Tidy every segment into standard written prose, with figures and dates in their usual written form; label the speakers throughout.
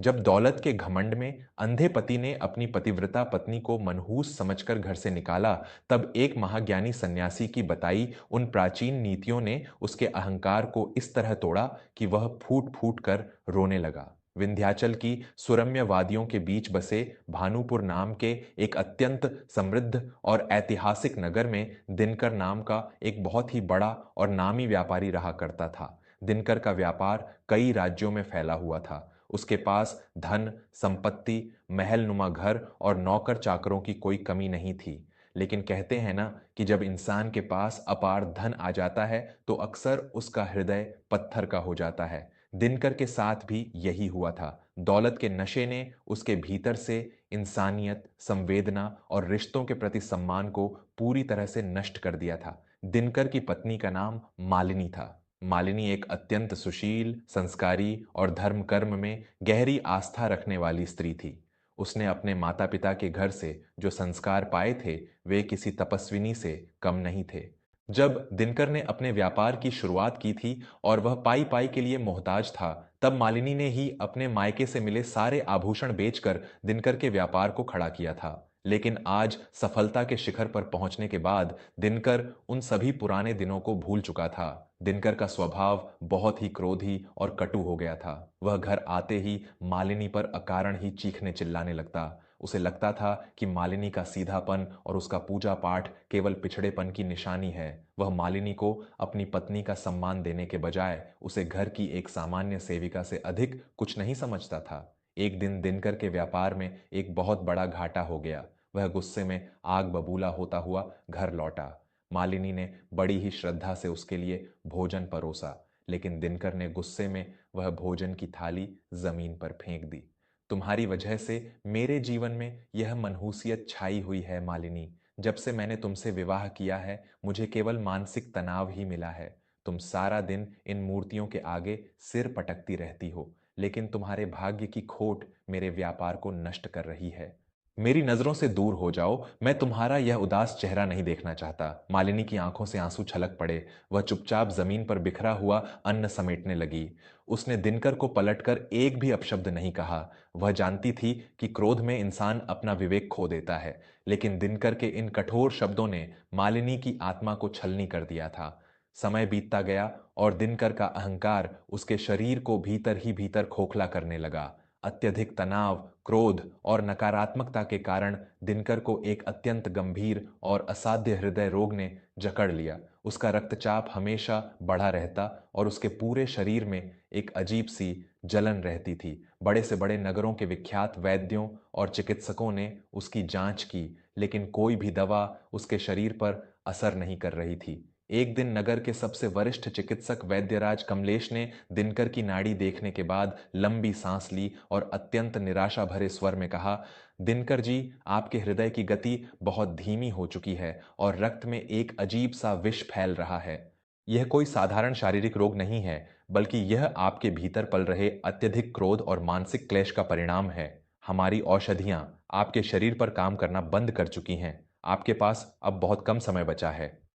Speaker 1: जब दौलत के घमंड में अंधे पति ने अपनी पतिव्रता पत्नी को मनहूस समझकर घर से निकाला, तब एक महाज्ञानी सन्यासी की बताई उन प्राचीन नीतियों ने उसके अहंकार को इस तरह तोड़ा कि वह फूट फूट कर रोने लगा। विंध्याचल की सुरम्य वादियों के बीच बसे भानुपुर नाम के एक अत्यंत समृद्ध और ऐतिहासिक नगर में दिनकर नाम का एक बहुत ही बड़ा और नामी व्यापारी रहा करता था। दिनकर का व्यापार कई राज्यों में फैला हुआ था। उसके पास धन, संपत्ति, महलनुमा घर और नौकर चाकरों की कोई कमी नहीं थी। लेकिन कहते हैं ना कि जब इंसान के पास अपार धन आ जाता है तो अक्सर उसका हृदय पत्थर का हो जाता है। दिनकर के साथ भी यही हुआ था। दौलत के नशे ने उसके भीतर से इंसानियत, संवेदना और रिश्तों के प्रति सम्मान को पूरी तरह से नष्ट कर दिया था। दिनकर की पत्नी का नाम मालिनी था। मालिनी एक अत्यंत सुशील, संस्कारी और धर्म कर्म में गहरी आस्था रखने वाली स्त्री थी। उसने अपने माता पिता के घर से जो संस्कार पाए थे, वे किसी तपस्विनी से कम नहीं थे। जब दिनकर ने अपने व्यापार की शुरुआत की थी और वह पाई पाई के लिए मोहताज था, तब मालिनी ने ही अपने मायके से मिले सारे आभूषण बेचकर दिनकर के व्यापार को खड़ा किया था। लेकिन आज सफलता के शिखर पर पहुंचने के बाद दिनकर उन सभी पुराने दिनों को भूल चुका था। दिनकर का स्वभाव बहुत ही क्रोधी और कटु हो गया था। वह घर आते ही मालिनी पर अकारण ही चीखने चिल्लाने लगता। उसे लगता था कि मालिनी का सीधापन और उसका पूजा पाठ केवल पिछड़ेपन की निशानी है। वह मालिनी को अपनी पत्नी का सम्मान देने के बजाय उसे घर की एक सामान्य सेविका से अधिक कुछ नहीं समझता था। एक दिन दिनकर के व्यापार में एक बहुत बड़ा घाटा हो गया। वह गुस्से में आग बबूला होता हुआ घर लौटा। मालिनी ने बड़ी ही श्रद्धा से उसके लिए भोजन परोसा, लेकिन दिनकर ने गुस्से में वह भोजन की थाली जमीन पर फेंक दी। तुम्हारी वजह से मेरे जीवन में यह मनहूसियत छाई हुई है मालिनी। जब से मैंने तुमसे विवाह किया है, मुझे केवल मानसिक तनाव ही मिला है। तुम सारा दिन इन मूर्तियों के आगे सिर पटकती रहती हो, लेकिन तुम्हारे भाग्य की खोट मेरे व्यापार को नष्ट कर रही है। मेरी नजरों से दूर हो जाओ, मैं तुम्हारा यह उदास चेहरा नहीं देखना चाहता। मालिनी की आंखों से आंसू छलक पड़े। वह चुपचाप जमीन पर बिखरा हुआ अन्न समेटने लगी। उसने दिनकर को पलटकर एक भी अपशब्द नहीं कहा। वह जानती थी कि क्रोध में इंसान अपना विवेक खो देता है, लेकिन दिनकर के इन कठोर शब्दों ने मालिनी की आत्मा को छलनी कर दिया था। समय बीतता गया और दिनकर का अहंकार उसके शरीर को भीतर ही भीतर खोखला करने लगा। अत्यधिक तनाव, क्रोध और नकारात्मकता के कारण दिनकर को एक अत्यंत गंभीर और असाध्य हृदय रोग ने जकड़ लिया। उसका रक्तचाप हमेशा बढ़ा रहता और उसके पूरे शरीर में एक अजीब सी जलन रहती थी। बड़े से बड़े नगरों के विख्यात वैद्यों और चिकित्सकों ने उसकी जांच की, लेकिन कोई भी दवा उसके शरीर पर असर नहीं कर रही थी। एक दिन नगर के सबसे वरिष्ठ चिकित्सक वैद्यराज कमलेश ने दिनकर की नाड़ी देखने के बाद लंबी सांस ली और अत्यंत निराशा भरे स्वर में कहा, दिनकर जी, आपके हृदय की गति बहुत धीमी हो चुकी है और रक्त में एक अजीब सा विष फैल रहा है। यह कोई साधारण शारीरिक रोग नहीं है, बल्कि यह आपके भीतर पल रहे अत्यधिक क्रोध और मानसिक क्लेश का परिणाम है। हमारी औषधियां आपके शरीर पर काम करना बंद कर चुकी हैं। आपके पास अब बहुत कम समय बचा है।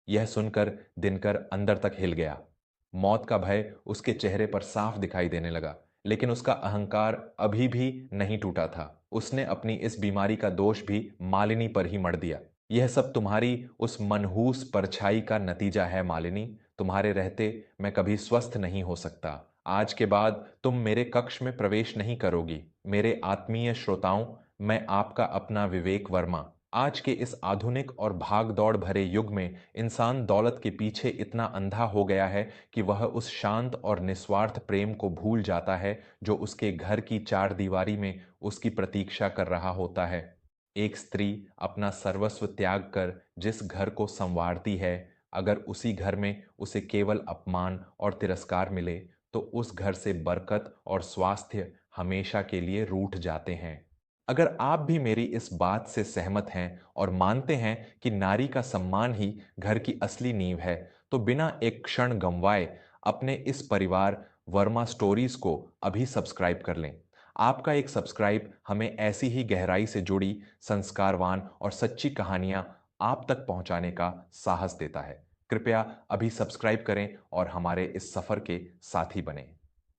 Speaker 1: यह सुनकर दिनकर अंदर तक हिल गया। मौत का भय उसके चेहरे पर साफ दिखाई देने लगा, लेकिन उसका अहंकार अभी भी नहीं टूटा था। उसने अपनी इस बीमारी का दोष भी मालिनी पर ही मढ़ दिया। यह सब तुम्हारी उस मनहूस परछाई का नतीजा है मालिनी। तुम्हारे रहते मैं कभी स्वस्थ नहीं हो सकता। आज के बाद तुम मेरे कक्ष में प्रवेश नहीं करोगी। मेरे आत्मीय श्रोताओं, मैं आपका अपना विवेक वर्मा। आज के इस आधुनिक और भाग-दौड़ भरे युग में इंसान दौलत के पीछे इतना अंधा हो गया है कि वह उस शांत और निस्वार्थ प्रेम को भूल जाता है जो उसके घर की चार दीवारी में उसकी प्रतीक्षा कर रहा होता है। एक स्त्री अपना सर्वस्व त्याग कर जिस घर को संवारती है, अगर उसी घर में उसे केवल अपमान और तिरस्कार मिले, तो उस घर से बरकत और स्वास्थ्य हमेशा के लिए रूठ जाते हैं। अगर आप भी मेरी इस बात से सहमत हैं और मानते हैं कि नारी का सम्मान ही घर की असली नींव है, तो बिना एक क्षण गंवाए अपने इस परिवार वर्मा स्टोरीज को अभी सब्सक्राइब कर लें। आपका एक सब्सक्राइब हमें ऐसी ही गहराई से जुड़ी, संस्कारवान और सच्ची कहानियां आप तक पहुंचाने का साहस देता है। कृपया अभी सब्सक्राइब करें और हमारे इस सफर के साथी बने।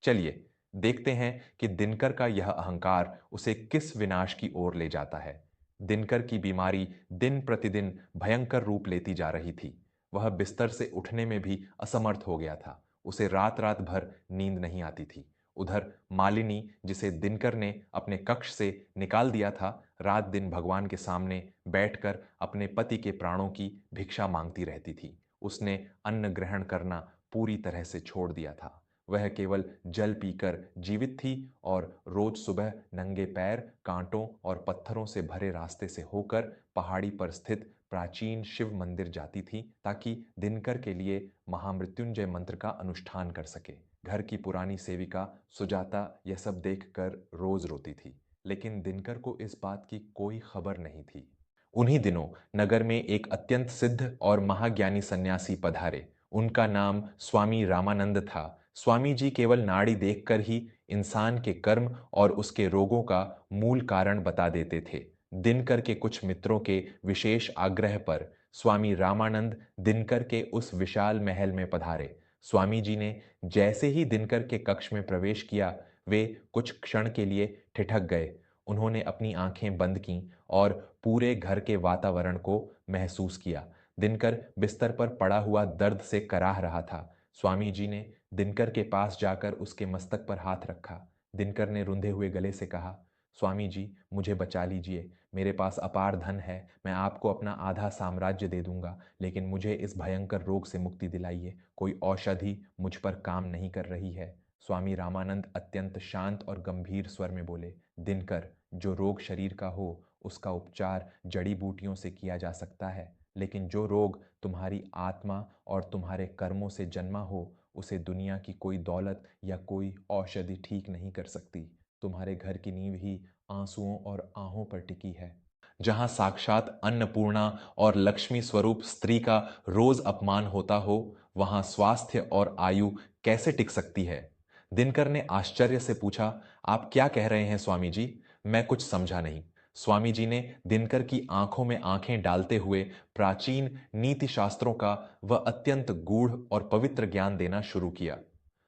Speaker 1: चलिए, देखते हैं कि दिनकर का यह अहंकार उसे किस विनाश की ओर ले जाता है। दिनकर की बीमारी दिन प्रतिदिन भयंकर रूप लेती जा रही थी। वह बिस्तर से उठने में भी असमर्थ हो गया था। उसे रात रात भर नींद नहीं आती थी। उधर मालिनी, जिसे दिनकर ने अपने कक्ष से निकाल दिया था, रात दिन भगवान के सामने बैठकर अपने पति के प्राणों की भिक्षा मांगती रहती थी। उसने अन्न ग्रहण करना पूरी तरह से छोड़ दिया था। वह केवल जल पीकर जीवित थी और रोज सुबह नंगे पैर कांटों और पत्थरों से भरे रास्ते से होकर पहाड़ी पर स्थित प्राचीन शिव मंदिर जाती थी, ताकि दिनकर के लिए महामृत्युंजय मंत्र का अनुष्ठान कर सके। घर की पुरानी सेविका सुजाता यह सब देखकर रोज रोती थी, लेकिन दिनकर को इस बात की कोई खबर नहीं थी। उन्हीं दिनों नगर में एक अत्यंत सिद्ध और महाज्ञानी सन्यासी पधारे। उनका नाम स्वामी रामानंद था। स्वामी जी केवल नाड़ी देखकर ही इंसान के कर्म और उसके रोगों का मूल कारण बता देते थे। दिनकर के कुछ मित्रों के विशेष आग्रह पर स्वामी रामानंद दिनकर के उस विशाल महल में पधारे। स्वामी जी ने जैसे ही दिनकर के कक्ष में प्रवेश किया, वे कुछ क्षण के लिए ठिठक गए। उन्होंने अपनी आंखें बंद कीं और पूरे घर के वातावरण को महसूस किया। दिनकर बिस्तर पर पड़ा हुआ दर्द से कराह रहा था। स्वामी जी ने दिनकर के पास जाकर उसके मस्तक पर हाथ रखा। दिनकर ने रुंधे हुए गले से कहा, स्वामी जी, मुझे बचा लीजिए। मेरे पास अपार धन है, मैं आपको अपना आधा साम्राज्य दे दूंगा, लेकिन मुझे इस भयंकर रोग से मुक्ति दिलाइए। कोई औषधि मुझ पर काम नहीं कर रही है। स्वामी रामानंद अत्यंत शांत और गंभीर स्वर में बोले, दिनकर, जो रोग शरीर का हो उसका उपचार जड़ी बूटियों से किया जा सकता है, लेकिन जो रोग तुम्हारी आत्मा और तुम्हारे कर्मों से जन्मा हो, उसे दुनिया की कोई दौलत या कोई औषधि ठीक नहीं कर सकती। तुम्हारे घर की नींव ही आंसुओं और आहों पर टिकी है। जहां साक्षात अन्नपूर्णा और लक्ष्मी स्वरूप स्त्री का रोज अपमान होता हो, वहां स्वास्थ्य और आयु कैसे टिक सकती है? दिनकर ने आश्चर्य से पूछा, आप क्या कह रहे हैं स्वामी जी? मैं कुछ समझा नहीं। स्वामी जी ने दिनकर की आंखों में आंखें डालते हुए प्राचीन नीति शास्त्रों का वह अत्यंत गूढ़ और पवित्र ज्ञान देना शुरू किया।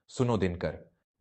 Speaker 1: सुनो दिनकर,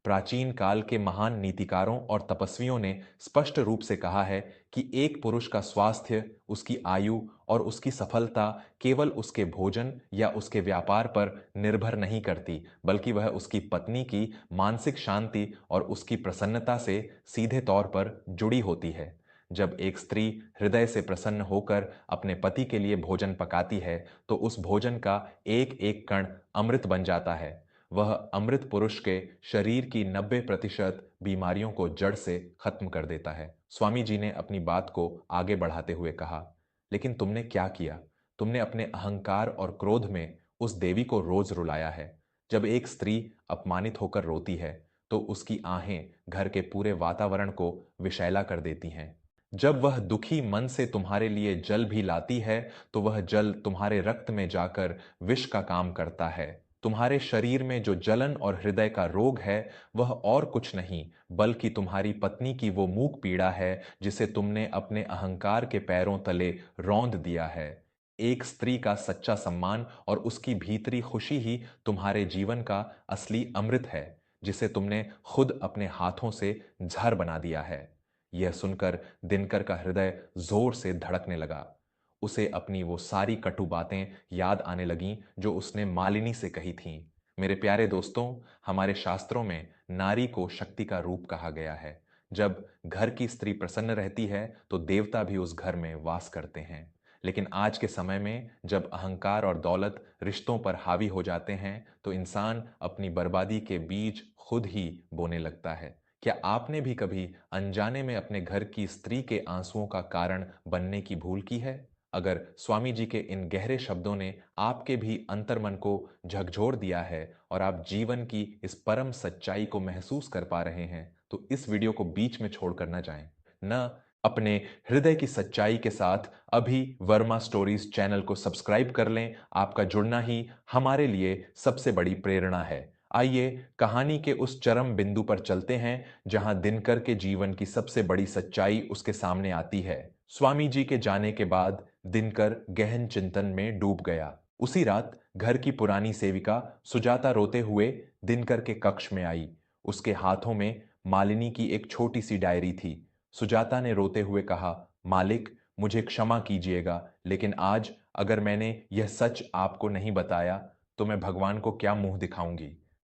Speaker 1: प्राचीन काल के महान नीतिकारों और तपस्वियों ने स्पष्ट रूप से कहा है कि एक पुरुष का स्वास्थ्य, उसकी आयु और उसकी सफलता केवल उसके भोजन या उसके व्यापार पर निर्भर नहीं करती, बल्कि वह उसकी पत्नी की मानसिक शांति और उसकी प्रसन्नता से सीधे तौर पर जुड़ी होती है। जब एक स्त्री हृदय से प्रसन्न होकर अपने पति के लिए भोजन पकाती है, तो उस भोजन का एक एक कण अमृत बन जाता है। वह अमृत पुरुष के शरीर की 90% बीमारियों को जड़ से खत्म कर देता है। स्वामी जी ने अपनी बात को आगे बढ़ाते हुए कहा, लेकिन तुमने क्या किया? तुमने अपने अहंकार और क्रोध में उस देवी को रोज रुलाया है। जब एक स्त्री अपमानित होकर रोती है, तो उसकी आहें घर के पूरे वातावरण को विषैला कर देती हैं। जब वह दुखी मन से तुम्हारे लिए जल भी लाती है, तो वह जल तुम्हारे रक्त में जाकर विष का काम करता है। तुम्हारे शरीर में जो जलन और हृदय का रोग है, वह और कुछ नहीं बल्कि तुम्हारी पत्नी की वो मूक पीड़ा है, जिसे तुमने अपने अहंकार के पैरों तले रौंद दिया है। एक स्त्री का सच्चा सम्मान और उसकी भीतरी खुशी ही तुम्हारे जीवन का असली अमृत है, जिसे तुमने खुद अपने हाथों से जहर बना दिया है। यह सुनकर दिनकर का हृदय जोर से धड़कने लगा। उसे अपनी वो सारी कटु बातें याद आने लगीं जो उसने मालिनी से कही थीं। मेरे प्यारे दोस्तों, हमारे शास्त्रों में नारी को शक्ति का रूप कहा गया है। जब घर की स्त्री प्रसन्न रहती है, तो देवता भी उस घर में वास करते हैं। लेकिन आज के समय में जब अहंकार और दौलत रिश्तों पर हावी हो जाते हैं, तो इंसान अपनी बर्बादी के बीज खुद ही बोने लगता है। क्या आपने भी कभी अनजाने में अपने घर की स्त्री के आंसुओं का कारण बनने की भूल की है? अगर स्वामी जी के इन गहरे शब्दों ने आपके भी अंतर्मन को झकझोर दिया है और आप जीवन की इस परम सच्चाई को महसूस कर पा रहे हैं, तो इस वीडियो को बीच में छोड़कर न जाएं। न अपने हृदय की सच्चाई के साथ अभी वर्मा स्टोरीज चैनल को सब्सक्राइब कर लें। आपका जुड़ना ही हमारे लिए सबसे बड़ी प्रेरणा है। आइए कहानी के उस चरम बिंदु पर चलते हैं जहां दिनकर के जीवन की सबसे बड़ी सच्चाई उसके सामने आती है। स्वामी जी के जाने के बाद दिनकर गहन चिंतन में डूब गया। उसी रात घर की पुरानी सेविका सुजाता रोते हुए दिनकर के कक्ष में आई। उसके हाथों में मालिनी की एक छोटी सी डायरी थी। सुजाता ने रोते हुए कहा, मालिक, मुझे क्षमा कीजिएगा, लेकिन आज अगर मैंने यह सच आपको नहीं बताया तो मैं भगवान को क्या मुंह दिखाऊंगी।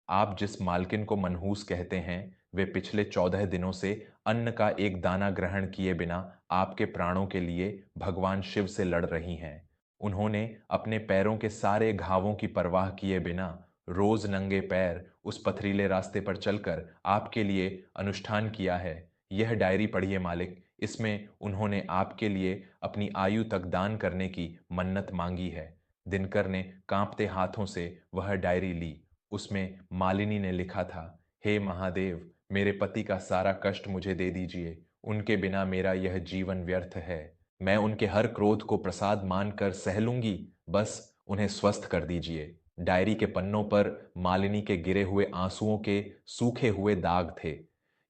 Speaker 1: आप जिस मालकिन को मनहूस कहते हैं, वे पिछले 14 दिनों से अन्न का एक दाना ग्रहण किए बिना आपके प्राणों के लिए भगवान शिव से लड़ रही हैं। उन्होंने अपने पैरों के सारे घावों की परवाह किए बिना रोज नंगे पैर उस पथरीले रास्ते पर चलकर आपके लिए अनुष्ठान किया है। यह डायरी पढ़िए मालिक, इसमें उन्होंने आपके लिए अपनी आयु तक दान करने की मन्नत मांगी है। दिनकर ने कांपते हाथों से वह डायरी ली। उसमें मालिनी ने लिखा था, हे महादेव, मेरे पति का सारा कष्ट मुझे दे दीजिए। उनके बिना मेरा यह जीवन व्यर्थ है। मैं उनके हर क्रोध को प्रसाद मानकर सह लूंगी, बस उन्हें स्वस्थ कर दीजिए। डायरी के पन्नों पर मालिनी के गिरे हुए आंसुओं के सूखे हुए दाग थे।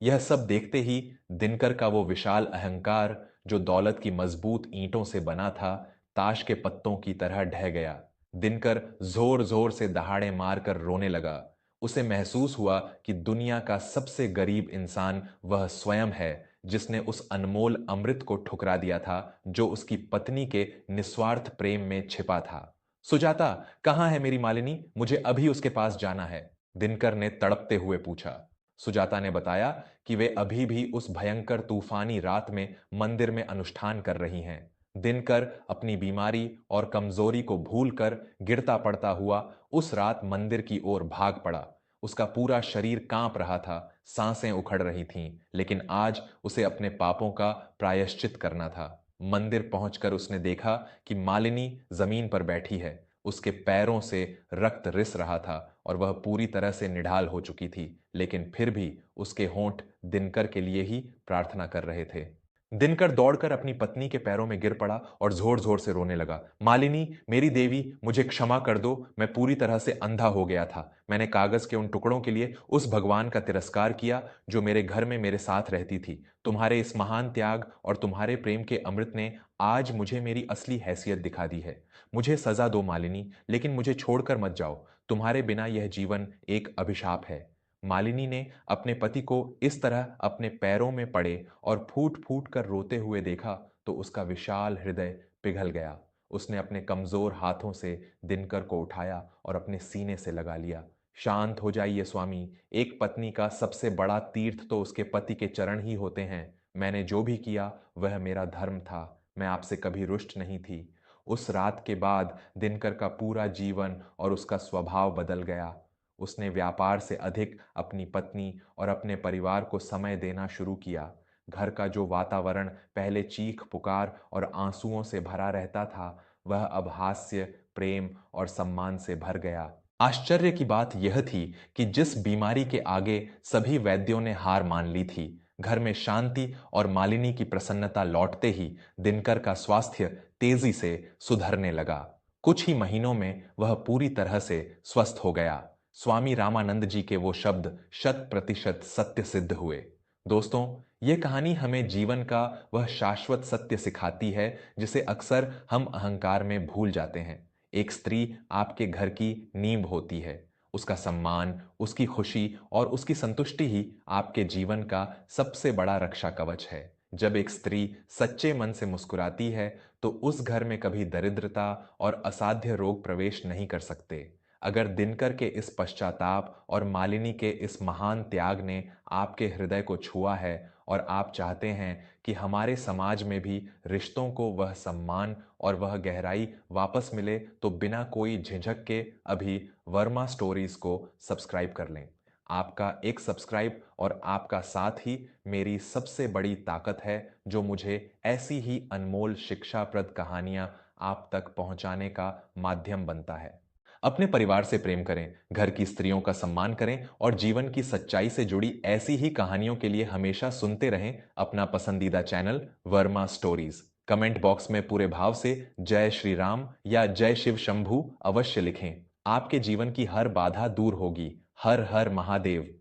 Speaker 1: यह सब देखते ही दिनकर का वो विशाल अहंकार, जो दौलत की मजबूत ईंटों से बना था, ताश के पत्तों की तरह ढह गया। दिनकर जोर जोर से दहाड़े मारकर रोने लगा। उसे महसूस हुआ कि दुनिया का सबसे गरीब इंसान वह स्वयं है, जिसने उस अनमोल अमृत को ठुकरा दिया था जो उसकी पत्नी के निस्वार्थ प्रेम में छिपा था। सुजाता, कहाँ है मेरी मालिनी? मुझे अभी उसके पास जाना है, दिनकर ने तड़पते हुए पूछा। सुजाता ने बताया कि वे अभी भी उस भयंकर तूफानी रात में मंदिर में अनुष्ठान कर रही हैं। दिनकर अपनी बीमारी और कमजोरी को भूलकर गिरता पड़ता हुआ उस रात मंदिर की ओर भाग पड़ा। उसका पूरा शरीर कांप रहा था, सांसें उखड़ रही थीं, लेकिन आज उसे अपने पापों का प्रायश्चित करना था। मंदिर पहुंचकर उसने देखा कि मालिनी जमीन पर बैठी है। उसके पैरों से रक्त रिस रहा था और वह पूरी तरह से निढाल हो चुकी थी, लेकिन फिर भी उसके होंठ दिनकर के लिए ही प्रार्थना कर रहे थे। दिनकर दौड़कर अपनी पत्नी के पैरों में गिर पड़ा और जोर जोर से रोने लगा। मालिनी, मेरी देवी, मुझे क्षमा कर दो। मैं पूरी तरह से अंधा हो गया था। मैंने कागज के उन टुकड़ों के लिए उस भगवान का तिरस्कार किया जो मेरे घर में मेरे साथ रहती थी। तुम्हारे इस महान त्याग और तुम्हारे प्रेम के अमृत ने आज मुझे मेरी असली हैसियत दिखा दी है। मुझे सजा दो मालिनी, लेकिन मुझे छोड़कर मत जाओ। तुम्हारे बिना यह जीवन एक अभिशाप है। मालिनी ने अपने पति को इस तरह अपने पैरों में पड़े और फूट फूट कर रोते हुए देखा तो उसका विशाल हृदय पिघल गया। उसने अपने कमजोर हाथों से दिनकर को उठाया और अपने सीने से लगा लिया। शांत हो जाइए स्वामी, एक पत्नी का सबसे बड़ा तीर्थ तो उसके पति के चरण ही होते हैं। मैंने जो भी किया वह मेरा धर्म था। मैं आपसे कभी रुष्ट नहीं थी। उस रात के बाद दिनकर का पूरा जीवन और उसका स्वभाव बदल गया। उसने व्यापार से अधिक अपनी पत्नी और अपने परिवार को समय देना शुरू किया। घर का जो वातावरण पहले चीख पुकार और आंसुओं से भरा रहता था, वह अब हास्य, प्रेम और सम्मान से भर गया। आश्चर्य की बात यह थी कि जिस बीमारी के आगे सभी वैद्यों ने हार मान ली थी, घर में शांति और मालिनी की प्रसन्नता लौटते ही दिनकर का स्वास्थ्य तेजी से सुधरने लगा। कुछ ही महीनों में वह पूरी तरह से स्वस्थ हो गया। स्वामी रामानंद जी के वो शब्द 100% सत्य सिद्ध हुए। दोस्तों, ये कहानी हमें जीवन का वह शाश्वत सत्य सिखाती है जिसे अक्सर हम अहंकार में भूल जाते हैं। एक स्त्री आपके घर की नींव होती है। उसका सम्मान, उसकी खुशी और उसकी संतुष्टि ही आपके जीवन का सबसे बड़ा रक्षा कवच है। जब एक स्त्री सच्चे मन से मुस्कुराती है तो उस घर में कभी दरिद्रता और असाध्य रोग प्रवेश नहीं कर सकते। अगर दिनकर के इस पश्चाताप और मालिनी के इस महान त्याग ने आपके हृदय को छुआ है और आप चाहते हैं कि हमारे समाज में भी रिश्तों को वह सम्मान और वह गहराई वापस मिले, तो बिना कोई झिझक के अभी वर्मा स्टोरीज को सब्सक्राइब कर लें। आपका एक सब्सक्राइब और आपका साथ ही मेरी सबसे बड़ी ताकत है, जो मुझे ऐसी ही अनमोल शिक्षाप्रद कहानियां आप तक पहुंचाने का माध्यम बनता है। अपने परिवार से प्रेम करें, घर की स्त्रियों का सम्मान करें और जीवन की सच्चाई से जुड़ी ऐसी ही कहानियों के लिए हमेशा सुनते रहें अपना पसंदीदा channel Verma stories. Comment box में पूरे भाव से जय श्री राम या जय शिव शंभू अवश्य लिखें। आपके जीवन की हर बाधा दूर होगी। हर हर महादेव।